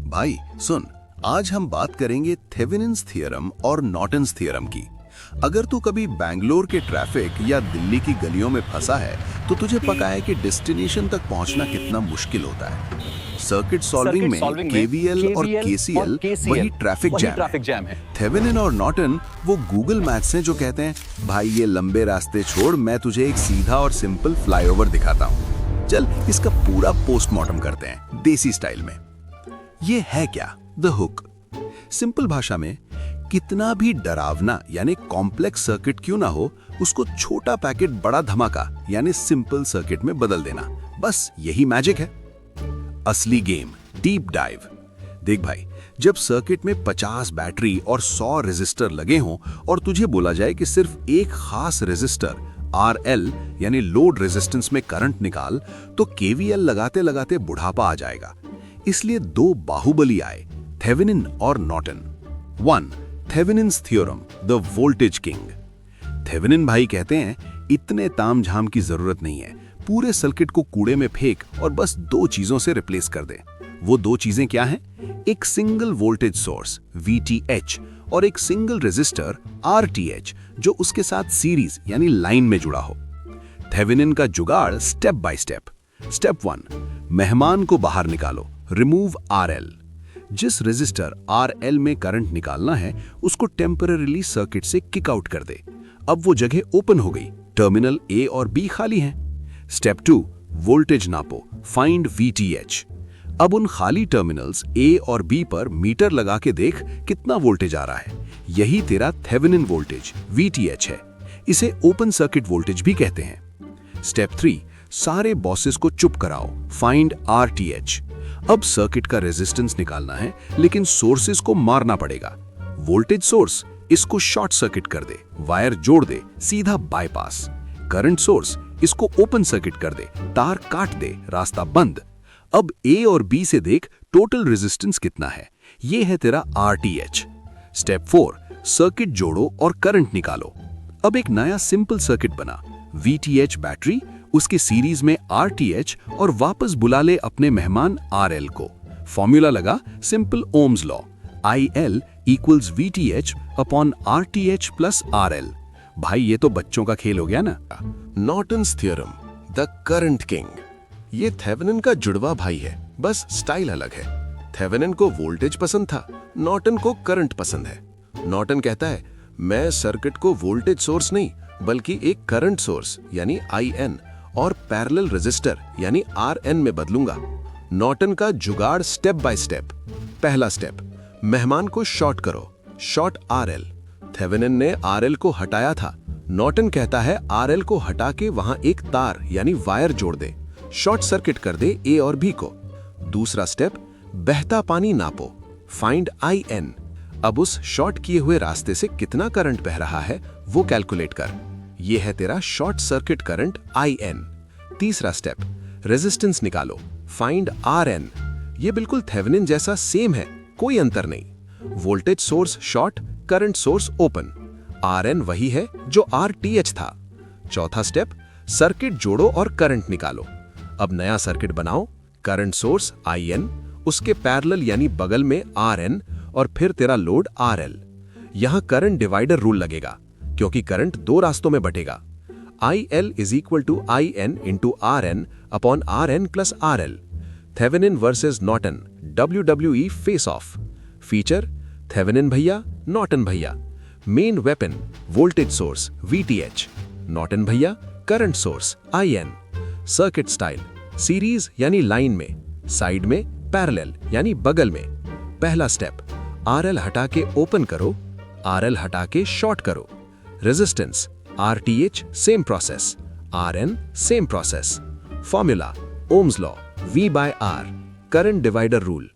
भाई सुन, आज हम बात करेंगे थेवेनिन्स थ्योरम और नॉर्टन्स थ्योरम की। अगर तू कभी बैंगलोर के ट्रैफिक या दिल्ली की गलियों में फंसा है तो तुझे पता है कि डेस्टिनेशन तक पहुंचना कितना मुश्किल होता है। सर्किट सॉल्विंग में केवीएल और केसीएल वही ट्रैफिक जैम है। थेवेनिन और नॉर्टन वो गूगल मैप्स हैं जो कहते हैं भाई ये लंबे रास्ते छोड़, मैं तुझे एक सीधा और सिंपल फ्लाईओवर दिखाता हूँ। चल इसका पूरा पोस्टमार्टम करते हैं देसी स्टाइल में। ये है क्या? The hook. सिंपल भाषा में कितना भी डरावना यानी कॉम्प्लेक्स सर्किट क्यों ना हो, उसको छोटा पैकेट बड़ा धमाका यानी सिंपल सर्किट में बदल देना, बस यही मैजिक है। असली गेम डीप डाइव। देख भाई, जब सर्किट में 50 बैटरी और 100 रेजिस्टर लगे हों और तुझे बोला जाए कि सिर्फ एक खास रेजिस्टर RL यानी लोड रेजिस्टेंस में करंट निकाल, तो केवीएल लगाते लगाते बुढ़ापा आ जाएगा। इसलिए दो बाहुबली आए, थेवेनिन और Norton. 1. Thevenin's theorem, the voltage king. Thevenin भाई कहते हैं इतने तामझाम की जरूरत नहीं है, पूरे सर्किट को कूड़े में फेंक और बस दो चीजों से रिप्लेस कर दे। वो दो चीजें क्या हैं? एक सिंगल वोल्टेज सोर्स VTH और एक सिंगल रेजिस्टर RTH जो उसके साथ सीरीज यानी लाइन में जुड़ा हो। थेवेनिन का जुगाड़ स्टेप बाय स्टेप। स्टेप 1, मेहमान को बाहर निकालो, रिमूव RL। जिस रेजिस्टर RL में करंट निकालना है उसको टेम्पररीली सर्किट से किक आउट कर दे। अब वो जगह ओपन हो गई, टर्मिनल A और B खाली हैं। स्टेप 2, वोल्टेज नापो, फाइंड VTH। अब उन खाली टर्मिनल्स A और B पर मीटर लगा के देख कितना वोल्टेज आ रहा है। यही तेरा थेवेनिन वोल्टेज VTH है। इसे ओपन सर्किट वोल्टेज भी कहते हैं। स्टेप 3, सारे बॉसेस को चुप कराओ, फाइंड RTH। अब सर्किट का रेजिस्टेंस निकालना है लेकिन सोर्सेस को मारना पड़ेगा। वोल्टेज सोर्स, इसको शॉर्ट सर्किट कर दे, वायर जोड़ दे, सीधा बाईपास। करंट सोर्स, इसको ओपन सर्किट कर दे, तार काट दे, रास्ता बंद। अब A और B से देख टोटल रेजिस्टेंस कितना है, ये है तेरा RTH। स्टेप 4, सर्किट जोड़ो और करंट निकालो। अब एक नया सिंपल सर्किट बना, VTH बैटरी, उसके सीरीज में RTH और वापस बुला ले अपने मेहमान RL को। फॉर्मूला लगा, simple Ohm's law, IL equals VTH upon RTH plus RL। भाई ये तो बच्चों का खेल हो गया ना। Norton's theorem, the current king. ये थेवेनिन का जुड़वा भाई है, बस स्टाइल अलग है। थेवेनिन को वोल्टेज पसंद था, नॉर्टन को करंट पसंद है। नॉर्टन कहता है मैं सर्किट को वोल्टेज सोर्स नहीं बल्कि एक करंट सोर्स यानी IN और पैरेलल रेजिस्टर यानी RN में बदलूंगा। नॉर्टन का जुगाड़ स्टेप बाय स्टेप। पहला स्टेप, मेहमान को शॉर्ट करो, शॉर्ट RL। थेवेनिन ने RL को हटाया था, नॉर्टन कहता है RL को हटा के वहां एक तार यानी वायर जोड़ दे, शॉर्ट सर्किट कर दे A और B को। दूसरा स्टेप, बहता पानी नापो, फाइंड IN। अब उस शॉर्ट किए हुए रास्ते से कितना करंट बह रहा है वो कैलकुलेट कर, ये है तेरा शॉर्ट सर्किट करंट IN। तीसरा स्टेप, रेजिस्टेंस निकालो, फाइंड RN। ये बिल्कुल थेवेनिन जैसा सेम है, कोई अंतर नहीं। Voltage source short, current source open, RN वही है जो RTH था। चौथा स्टेप, सर्किट जोड़ो और करंट निकालो। अब नया सर्किट बनाओ, करंट सोर्स IN, उसके पैरेलल यानी बगल में RN और फिर तेरा लोड RL। यहां करंट डिवाइडर रूल लगेगा क्योंकि करंट दो रास्तों में बटेगा। IL is equal to IN into RN upon RN plus RL। Thevenin versus Norton, WWE face off. Feature, Thevenin भैया, नॉर्टन भैया। Main weapon, voltage source VTH, Norton भैया, current source IN। Circuit style, series यानी line में, side में parallel यानी बगल में। पहला स्टेप, RL हटा के ओपन करो, RL हटा के शॉर्ट करो। Resistance, RTH same process, RN same process. Formula, Ohm's law, V/R। Current divider rule.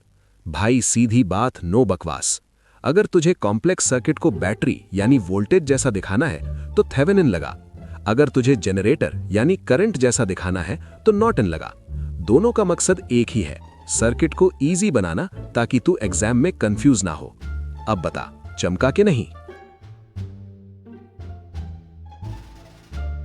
भाई सीधी बात, नो बकवास। अगर तुझे कॉम्प्लेक्स सर्किट को बैटरी यानी वोल्टेज जैसा दिखाना है तो थेवेनिन लगा, अगर तुझे जनरेटर यानी करंट जैसा दिखाना है तो नॉर्टन लगा। दोनों का मकसद एक ही है, सर्किट को इजी बनाना ताकि तू एग्जाम में कंफ्यूज ना हो। अब बता, चमका के नहीं?